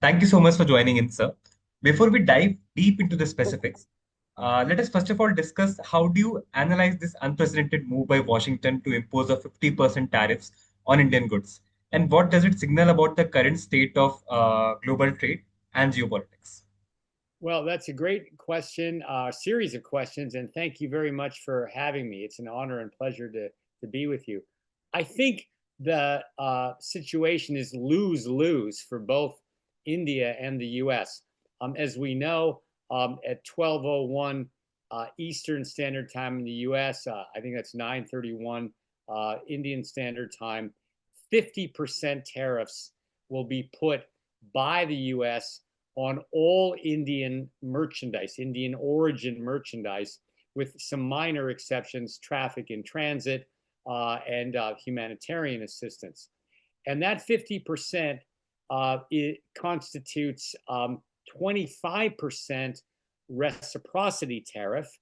Thank you so much for joining in, sir. Before we dive deep into the specifics, let us first of all discuss how do you analyze this unprecedented move by Washington to impose a 50% tariffs on Indian goods, and what does it signal about the current state of global trade and geopolitics? Well, that's a great question, series of questions, and thank you very much for having me. It's an honor and pleasure to be with you. I think the situation is lose lose for both India and the U.S. As we know, at 12:01 Eastern Standard Time in the U.S., I think that's 9:31 Indian Standard Time. 50% tariffs will be put by the U.S. on all Indian merchandise, Indian origin merchandise, with some minor exceptions, traffic in transit and humanitarian assistance. And that 50% it constitutes 25% reciprocity tariff,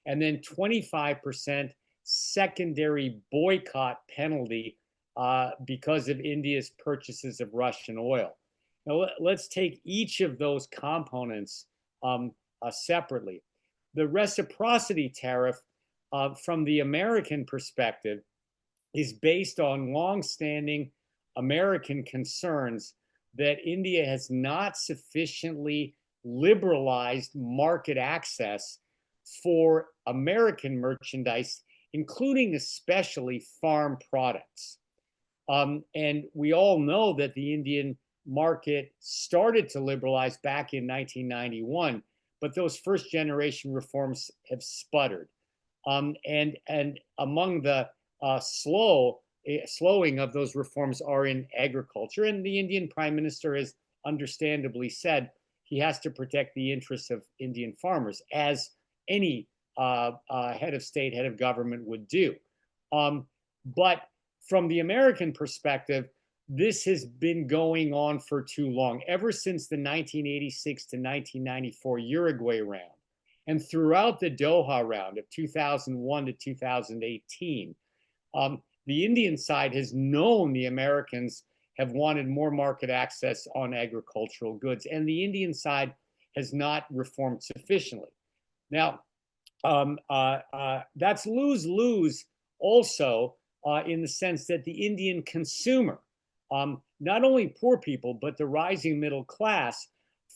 and then 25% secondary boycott penalty because of India's purchases of Russian oil. Now, let's take each of those components separately. The reciprocity tariff, from the American perspective, is based on longstanding American concerns that India has not sufficiently liberalized market access for American merchandise, including especially farm products. And we all know that the Indian market started to liberalize back in 1991, but those first generation reforms have sputtered. And among the slowing of those reforms are in agriculture. And the Indian Prime Minister has understandably said he has to protect the interests of Indian farmers, as any head of state, head of government would do. But from the American perspective, this has been going on for too long, ever since the 1986 to 1994 Uruguay round. And throughout the Doha round of 2001 to 2018, the Indian side has known the Americans have wanted more market access on agricultural goods, and the Indian side has not reformed sufficiently. Now, that's lose-lose also in the sense that the Indian consumer, not only poor people, but the rising middle class,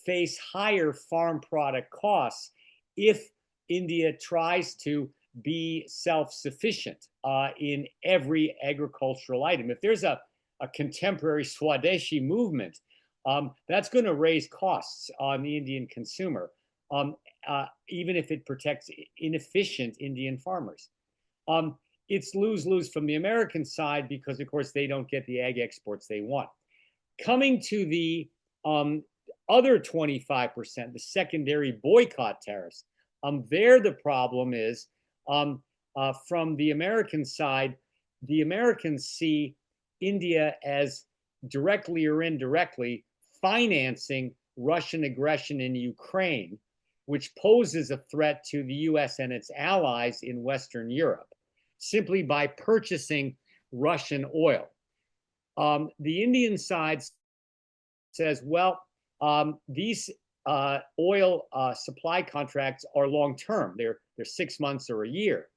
face higher farm product costs if India tries to be self-sufficient in every agricultural item. If there's a contemporary Swadeshi movement, that's going to raise costs on the Indian consumer, even if it protects inefficient Indian farmers. It's lose-lose from the American side because, of course, they don't get the ag exports they want. Coming to the other 25%, the secondary boycott tariffs, there the problem is from the American side, the Americans see India as directly or indirectly financing Russian aggression in Ukraine, which poses a threat to the US and its allies in Western Europe, simply by purchasing Russian oil. The Indian side says, well, these oil supply contracts are long-term. They're 6 months or a year.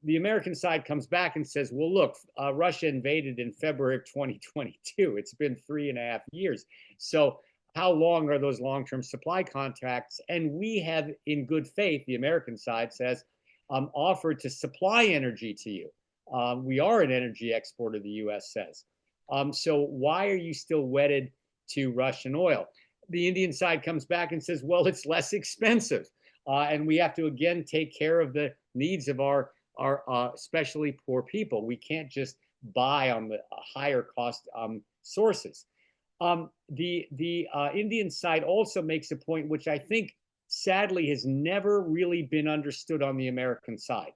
The American side comes back and says, well, look, Russia invaded in February of 2022. It's been 3.5 years. So how long are those long-term supply contracts? And we have, in good faith, the American side says, offered to supply energy to you. We are an energy exporter, the US says. So why are you still wedded to Russian oil? The Indian side comes back and says, well, it's less expensive. And we have to, again, take care of the needs of our especially poor people. We can't just buy on the higher cost sources. The Indian side also makes a point, which I think sadly has never really been understood on the American side.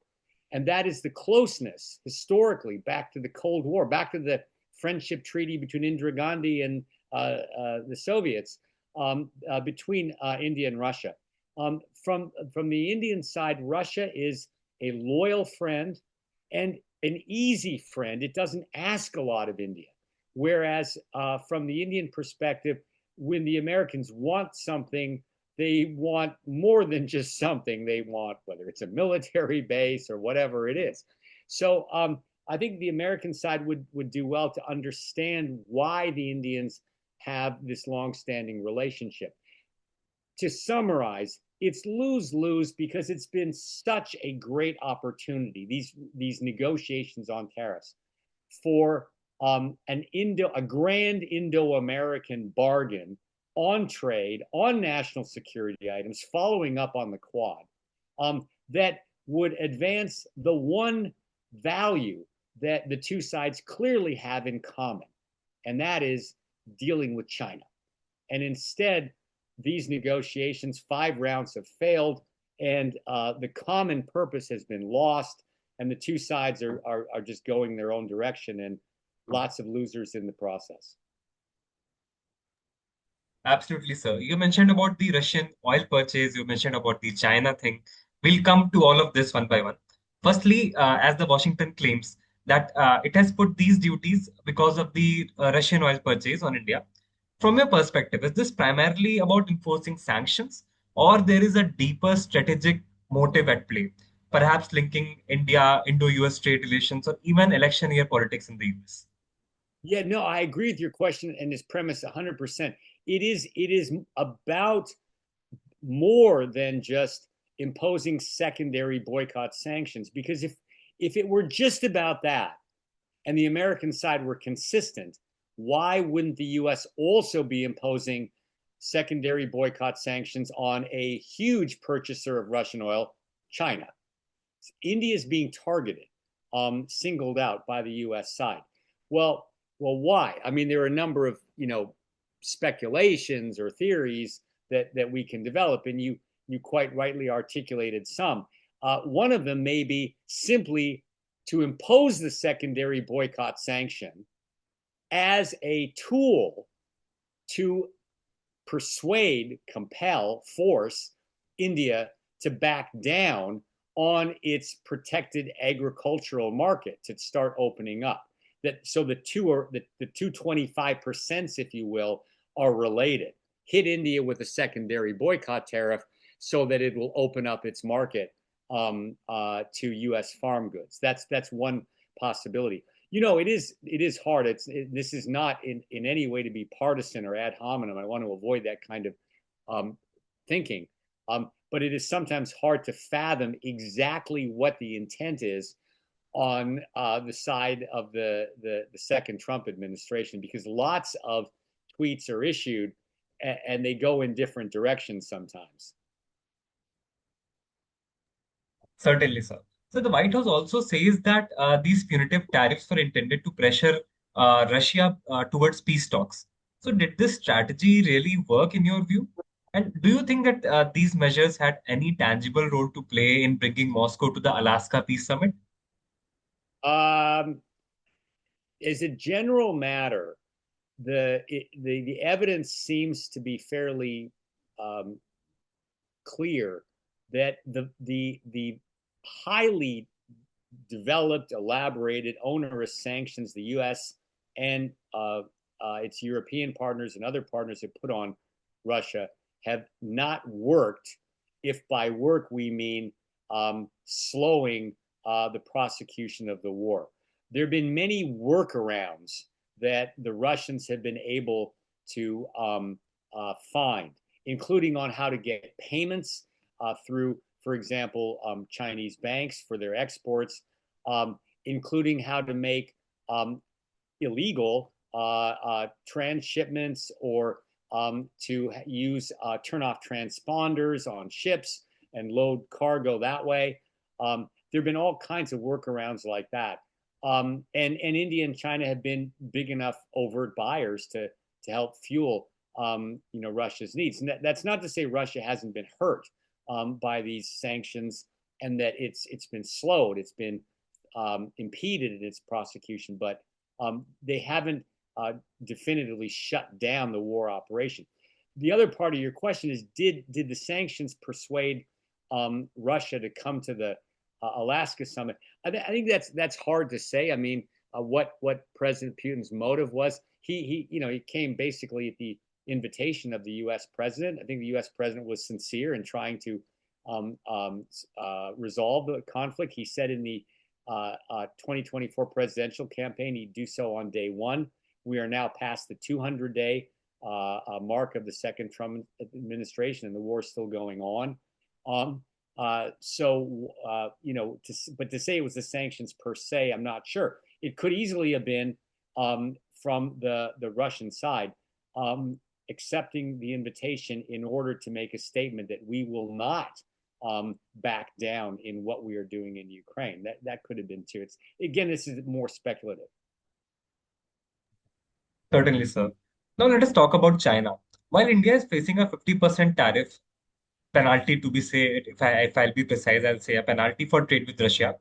And that is the closeness historically back to the Cold War, back to the friendship treaty between Indira Gandhi and the Soviets, between India and Russia. From the Indian side, Russia is a loyal friend and an easy friend. It doesn't ask a lot of India. Whereas from the Indian perspective, when the Americans want something, they want more than just something. They want, whether it's a military base or whatever it is. So I think the American side would do well to understand why the Indians have this longstanding relationship. To summarize, it's lose-lose because it's been such a great opportunity, these negotiations on tariffs, for a grand Indo-American bargain on trade, on national security items, following up on the Quad, that would advance the one value that the two sides clearly have in common, and that is dealing with China. And instead, these negotiations, 5 rounds have failed, and the common purpose has been lost, and the two sides are just going their own direction, and lots of losers in the process. Absolutely, sir. You mentioned about the Russian oil purchase, you mentioned about the China thing. We'll come to all of this one by one. Firstly, as the Washington claims that it has put these duties because of the Russian oil purchase on India. From your perspective, is this primarily about enforcing sanctions, or there is a deeper strategic motive at play, perhaps linking India, Indo-US trade relations, or even election year politics in the US? Yeah, no, I agree with your question and this premise 100%. It is about more than just imposing secondary boycott sanctions, because if it were just about that and the American side were consistent, why wouldn't the US also be imposing secondary boycott sanctions on a huge purchaser of Russian oil, China? India is being targeted, singled out by the US side. Well, why? I mean, there are a number of speculations or theories that we can develop, and you quite rightly articulated some. One of them may be simply to impose the secondary boycott sanction as a tool to persuade, compel, force India to back down on its protected agricultural market, to start opening up. So the two 25%, if you will, are related. Hit India with a secondary boycott tariff so that it will open up its market to U.S. farm goods. That's one possibility. It is hard. This is not in any way to be partisan or ad hominem. I want to avoid that kind of thinking. But it is sometimes hard to fathom exactly what the intent is on the side of the second Trump administration, because lots of tweets are issued and they go in different directions sometimes. Certainly, sir. So the White House also says that these punitive tariffs were intended to pressure Russia towards peace talks. So did this strategy really work in your view? And do you think that these measures had any tangible role to play in bringing Moscow to the Alaska Peace Summit? Um, as a general matter, the evidence seems to be fairly um, clear that the highly developed, elaborated, onerous sanctions the U.S. and its European partners and other partners have put on Russia have not worked. If by work we mean slowing the prosecution of the war, there have been many workarounds that the Russians have been able to find, including on how to get payments through, for example, Chinese banks for their exports, including how to make illegal transshipments, or to use turn off transponders on ships and load cargo that way. There have been all kinds of workarounds like that. And India and China have been big enough overt buyers to help fuel Russia's needs. And that's not to say Russia hasn't been hurt by these sanctions, and that it's been slowed, it's been impeded in its prosecution, but they haven't definitively shut down the war operation. The other part of your question is, did the sanctions persuade Russia to come to the Alaska summit? I think that's hard to say. I mean, what President Putin's motive was. He came basically at the invitation of the U.S. president. I think the U.S. president was sincere in trying to resolve the conflict. He said in the 2024 presidential campaign he'd do so on day one. We are now past the 200-day mark of the second Trump administration, and the war is still going on. But to say it was the sanctions per se, I'm not sure. It could easily have been from the Russian side accepting the invitation in order to make a statement that we will not back down in what we are doing in Ukraine. That could have been too. This is more speculative. Certainly, sir. Now let us talk about China. While India is facing a 50% tariff penalty, to be say, if I'll be precise, I'll say a penalty for trade with Russia.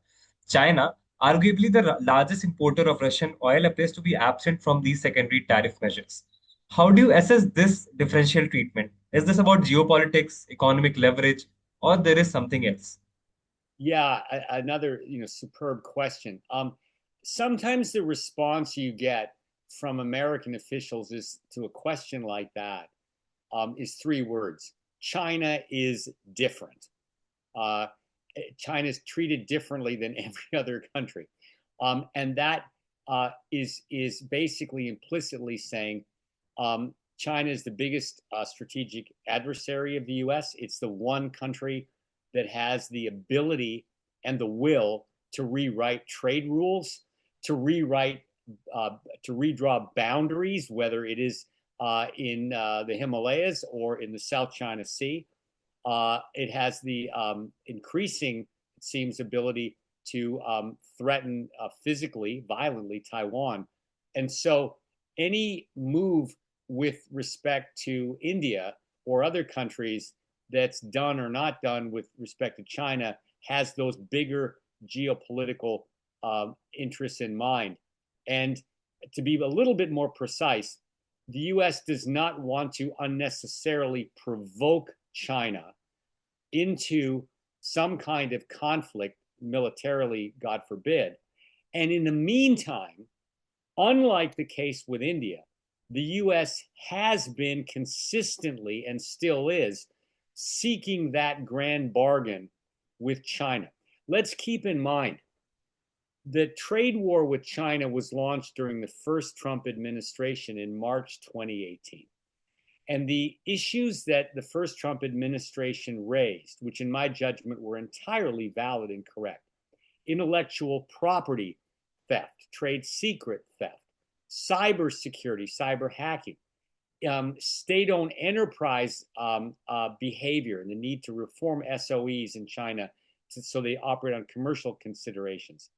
China, arguably the largest importer of Russian oil, appears to be absent from these secondary tariff measures. How do you assess this differential treatment? Is this about geopolitics, economic leverage, or there is something else? Yeah, another superb question. Sometimes the response you get from American officials is to a question like that is three words: China is different. China is treated differently than every other country, and that is basically implicitly saying China is the biggest strategic adversary of the U.S. It's the one country that has the ability and the will to rewrite trade rules, to redraw boundaries, whether it is in the Himalayas or in the South China Sea. It has the increasing, it seems, ability to threaten physically, violently Taiwan. And so any move with respect to India or other countries that's done or not done with respect to China has those bigger geopolitical interests in mind. And to be a little bit more precise, the US does not want to unnecessarily provoke China into some kind of conflict militarily, God forbid. And in the meantime, unlike the case with India, the US has been consistently and still is seeking that grand bargain with China. Let's keep in mind the trade war with China was launched during the first Trump administration in March 2018. And the issues that the first Trump administration raised, which in my judgment were entirely valid and correct: intellectual property theft, trade secret theft, cybersecurity, cyber hacking, state-owned enterprise behavior, and the need to reform SOEs in China so they operate on commercial considerations,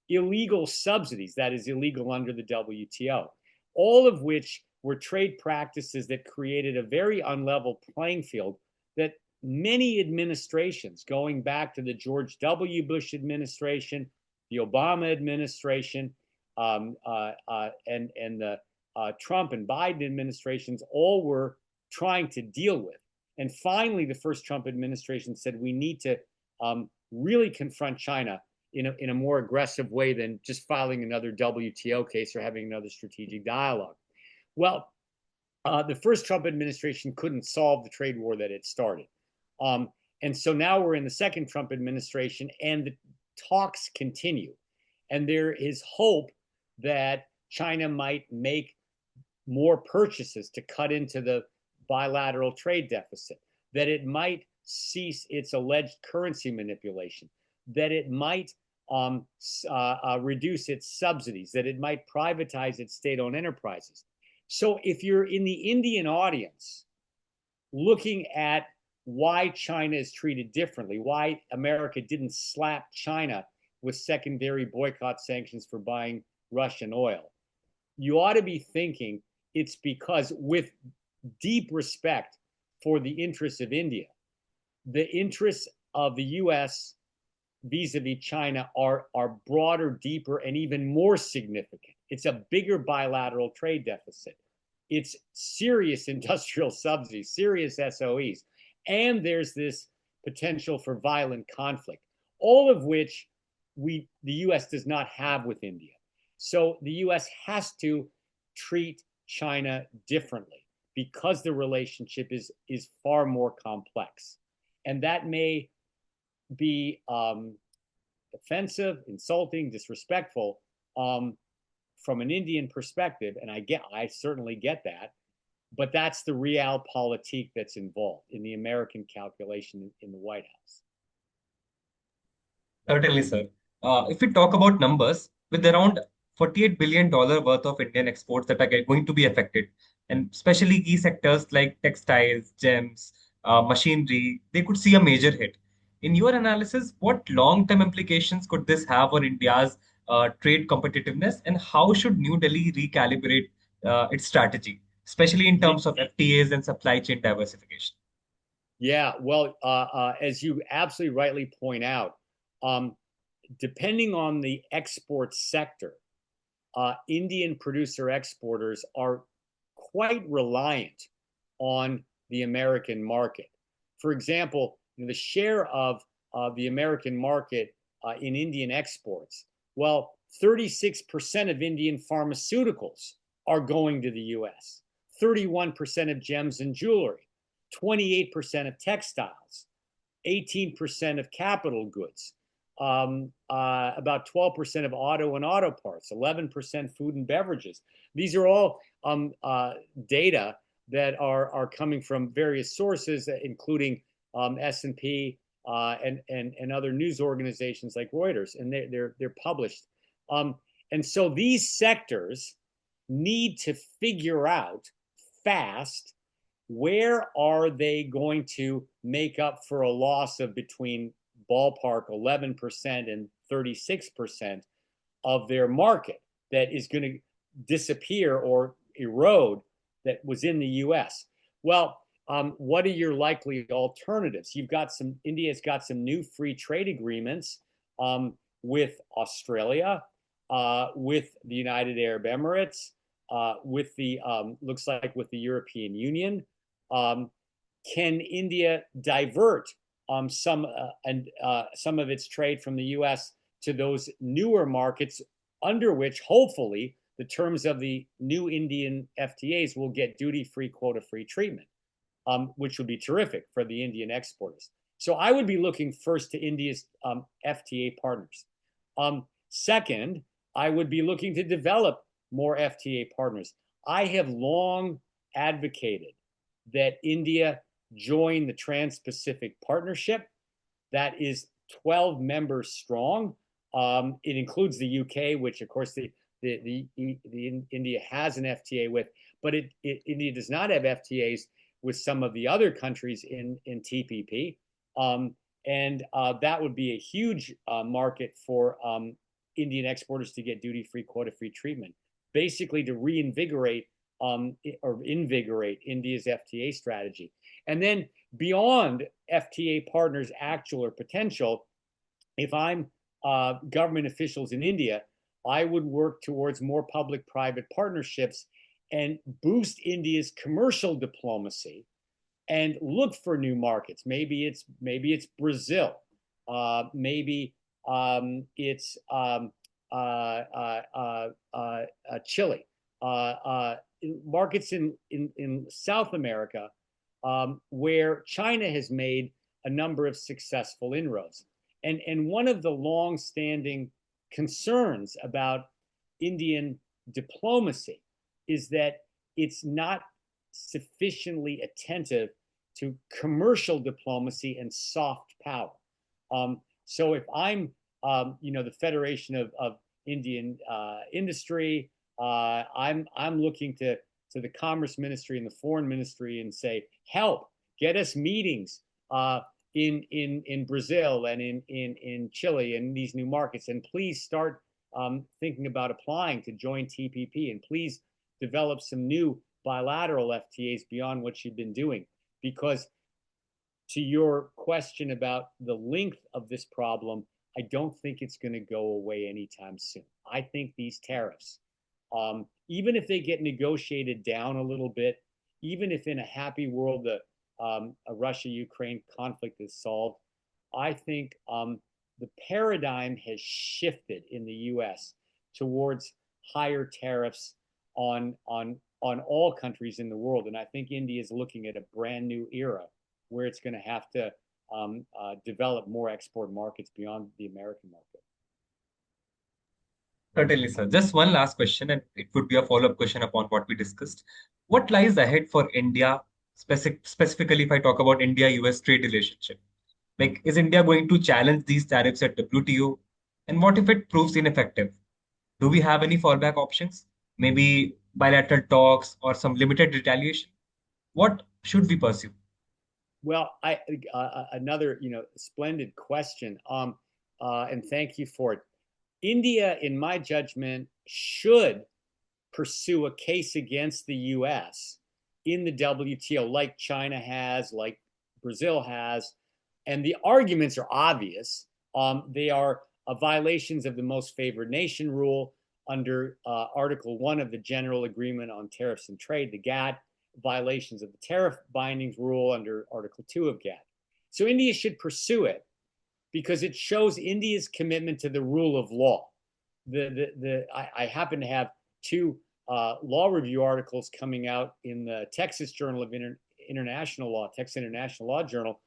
illegal subsidies, that is illegal under the WTO, all of which were trade practices that created a very unlevel playing field that many administrations, going back to the George W. Bush administration, the Obama administration, and the Trump and Biden administrations, all were trying to deal with. And finally, the first Trump administration said we need to really confront China in a more aggressive way than just filing another WTO case or having another strategic dialogue. Well, the first Trump administration couldn't solve the trade war that it started. And so now we're in the second Trump administration, and the talks continue. And there is hope that China might make more purchases to cut into the bilateral trade deficit, that it might cease its alleged currency manipulation, that it might reduce its subsidies, that it might privatize its state-owned enterprises. So if you're in the Indian audience looking at why China is treated differently, why America didn't slap China with secondary boycott sanctions for buying Russian oil, you ought to be thinking it's because, with deep respect for the interests of India, the interests of the US vis-a-vis China are broader, deeper, and even more significant. It's a bigger bilateral trade deficit. It's serious industrial subsidies, serious SOEs, and there's this potential for violent conflict, all of which the US does not have with India. So the US has to treat China differently. because the relationship is far more complex. And that may be offensive, insulting, disrespectful from an Indian perspective, and I certainly get that. But that's the realpolitik that's involved in the American calculation in the White House. Certainly, sir. If we talk about numbers, with around $48 billion worth of Indian exports that are going to be affected, and especially key sectors like textiles, gems, machinery, they could see a major hit. In your analysis, what long-term implications could this have on India's trade competitiveness, and how should New Delhi recalibrate its strategy, especially in terms of FTAs and supply chain diversification? Yeah, well, as you absolutely rightly point out, depending on the export sector, Indian producer exporters are quite reliant on the American market. For example, the share of the American market in Indian exports, well, 36% of Indian pharmaceuticals are going to the US, 31% of gems and jewelry, 28% of textiles, 18% of capital goods, about 12% of auto and auto parts, 11% food and beverages. These are all data that are coming from various sources, including S&P and other news organizations like Reuters, and they're published. And so these sectors need to figure out fast where are they going to make up for a loss of between ballpark 11% and 36% of their market that is going to disappear or erode that was in the US. Well, what are your likely alternatives? India's got some new free trade agreements with Australia, with the United Arab Emirates, with the looks like with the European Union. Can India divert some of its trade from the U.S. to those newer markets, under which hopefully the terms of the new Indian FTAs will get duty-free, quota-free treatment, which would be terrific for the Indian exporters. So I would be looking first to India's FTA partners. Second, I would be looking to develop more FTA partners. I have long advocated that India join the Trans-Pacific Partnership. That is 12 members strong. It includes the UK, which of course India has an FTA with, but India does not have FTAs with some of the other countries in TPP. And that would be a huge market for Indian exporters to get duty-free, quota-free treatment, basically to reinvigorate or invigorate India's FTA strategy. And then beyond FTA partners' actual or potential, if I'm government officials in India, I would work towards more public-private partnerships and boost India's commercial diplomacy and look for new markets. Maybe it's Brazil, maybe it's Chile, markets in South America where China has made a number of successful inroads. And one of the long-standing concerns about Indian diplomacy is that it's not sufficiently attentive to commercial diplomacy and soft power. So if I'm, the Federation of Indian Industry, I'm looking to the Commerce Ministry and the Foreign Ministry and say, help, get us meetings in Brazil and in Chile and these new markets, and please start thinking about applying to join TPP, and please develop some new bilateral FTAs beyond what you've been doing. Because to your question about the length of this problem, I don't think it's going to go away anytime soon. I think these tariffs, even if they get negotiated down a little bit, even if in a happy world a Russia-Ukraine conflict is solved, I think the paradigm has shifted in the U.S. towards higher tariffs on on all countries in the world. And I think India is looking at a brand new era where it's going to have to develop more export markets beyond the American market. Certainly, sir. Just one last question, and it would be a follow-up question upon what we discussed. What lies ahead for India, specifically if I talk about India-US trade relationship? Like, is India going to challenge these tariffs at WTO? And what if it proves ineffective? Do we have any fallback options? Maybe bilateral talks or some limited retaliation? What should we pursue? Well, another splendid question, and thank you for it. India, in my judgment, should pursue a case against the U.S. in the WTO, like China has, like Brazil has, and the arguments are obvious. They are violations of the most favored nation rule under Article 1 of the General Agreement on Tariffs and Trade, the GATT, violations of the tariff bindings rule under Article 2 of GATT. So India should pursue it because it shows India's commitment to the rule of law. I happen to have two law review articles coming out in the Texas Journal of International Law, Texas International Law Journal,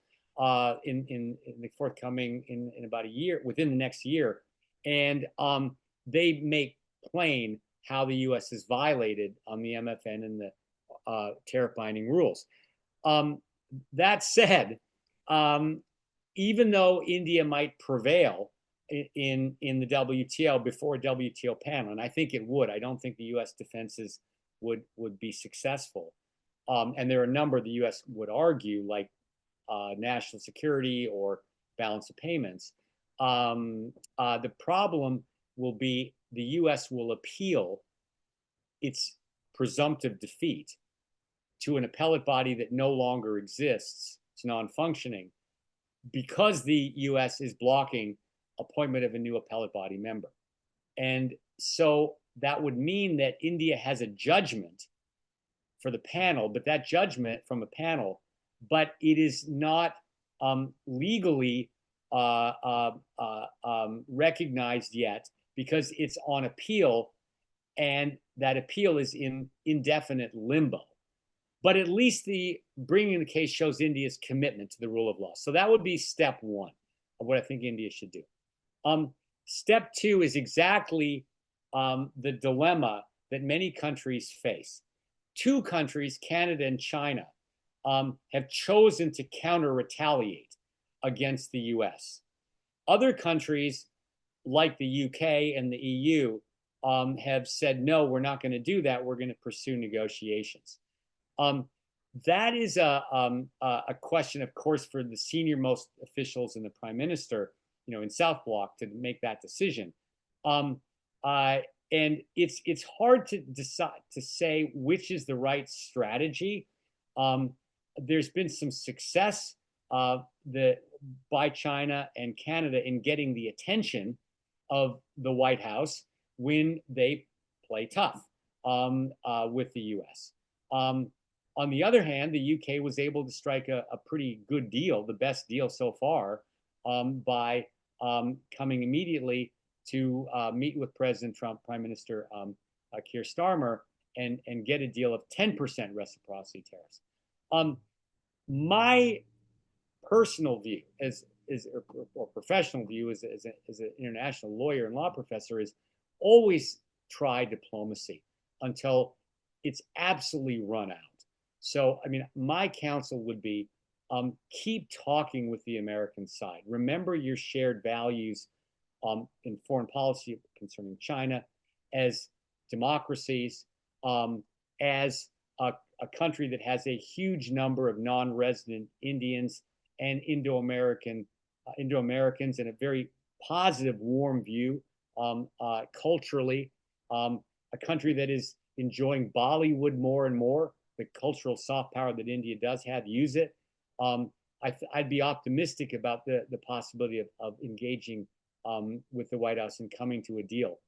in the forthcoming in about a year, within the next year, and they make plain how the U.S. has violated on the MFN and the tariff binding rules. That said, even though India might prevail in the WTO before a WTO panel, and I think it would, I don't think the U.S. defenses would be successful. And there are a number the U.S. would argue, like national security or balance of payments. The problem will be the U.S. will appeal its presumptive defeat to an appellate body that no longer exists. It's non-functioning because the U.S. is blocking appointment of a new appellate body member. And so that would mean that India has a judgment for the panel, but that judgment from a panel, but it is not legally recognized yet because it's on appeal, and that appeal is in indefinite limbo. But at least the bringing the case shows India's commitment to the rule of law. So that would be step one of what I think India should do. Step two is exactly the dilemma that many countries face. Two countries, Canada and China, have chosen to counter-retaliate against the US. Other countries, like the UK and the EU, have said, no, we're not going to do that. We're going to pursue negotiations. That is a question, of course, for the senior most officials and the prime minister, in South Bloc to make that decision. And it's hard to decide to say which is the right strategy. There's been some success by China and Canada in getting the attention of the White House when they play tough with the U.S. On the other hand, the UK was able to strike a pretty good deal, the best deal so far, by coming immediately to meet with President Trump, Prime Minister Keir Starmer, and get a deal of 10% reciprocity tariffs. My personal view, or professional view, as an international lawyer and law professor, is always try diplomacy until it's absolutely run out. So, my counsel would be keep talking with the American side. Remember your shared values in foreign policy concerning China as democracies, as a country that has a huge number of non-resident Indians and Indo-Americans and a very positive, warm view culturally, a country that is enjoying Bollywood more and more, the cultural soft power that India does have, use it. I'd be optimistic about the possibility of engaging with the White House and coming to a deal,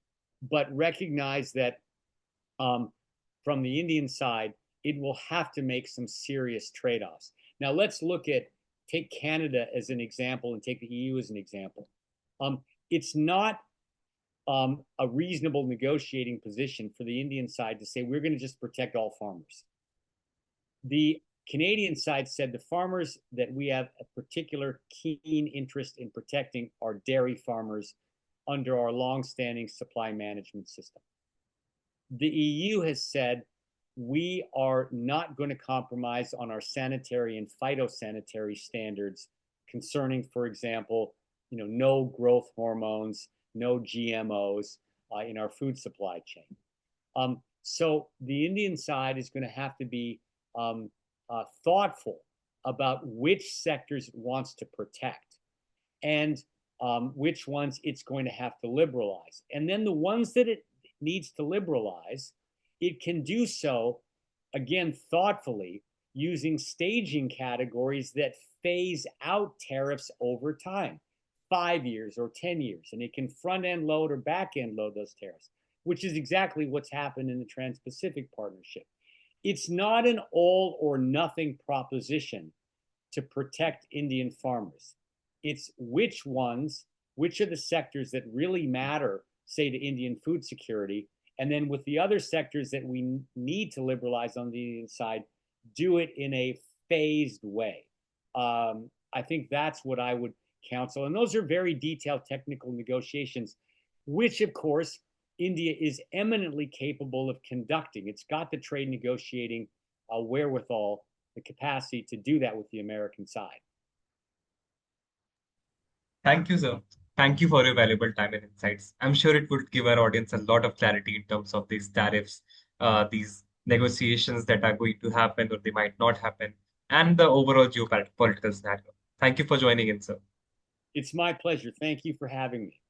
but recognize that from the Indian side, it will have to make some serious trade-offs. Now let's take Canada as an example and take the EU as an example. It's not a reasonable negotiating position for the Indian side to say, we're going to just protect all farmers. The Canadian side said the farmers that we have a particular keen interest in protecting are dairy farmers under our long-standing supply management system. The EU has said we are not going to compromise on our sanitary and phytosanitary standards concerning, for example, no growth hormones, no GMOs in our food supply chain. So the Indian side is going to have to be thoughtful about which sectors it wants to protect and which ones it's going to have to liberalize. And then the ones that it needs to liberalize, it can do so, again, thoughtfully, using staging categories that phase out tariffs over time, 5 years or 10 years. And it can front end load or back end load those tariffs, which is exactly what's happened in the Trans-Pacific Partnership. It's not an all or nothing proposition to protect Indian farmers. It's which are the sectors that really matter, say, to Indian food security, and then with the other sectors that we need to liberalize on the Indian side, do it in a phased way. I think that's what I would counsel. And those are very detailed technical negotiations, which, of course, India is eminently capable of conducting. It's got the trade negotiating wherewithal, the capacity to do that with the American side. Thank you, sir. Thank you for your valuable time and insights. I'm sure it would give our audience a lot of clarity in terms of these tariffs, these negotiations that are going to happen or they might not happen, and the overall geopolitical scenario. Thank you for joining in, sir. It's my pleasure. Thank you for having me.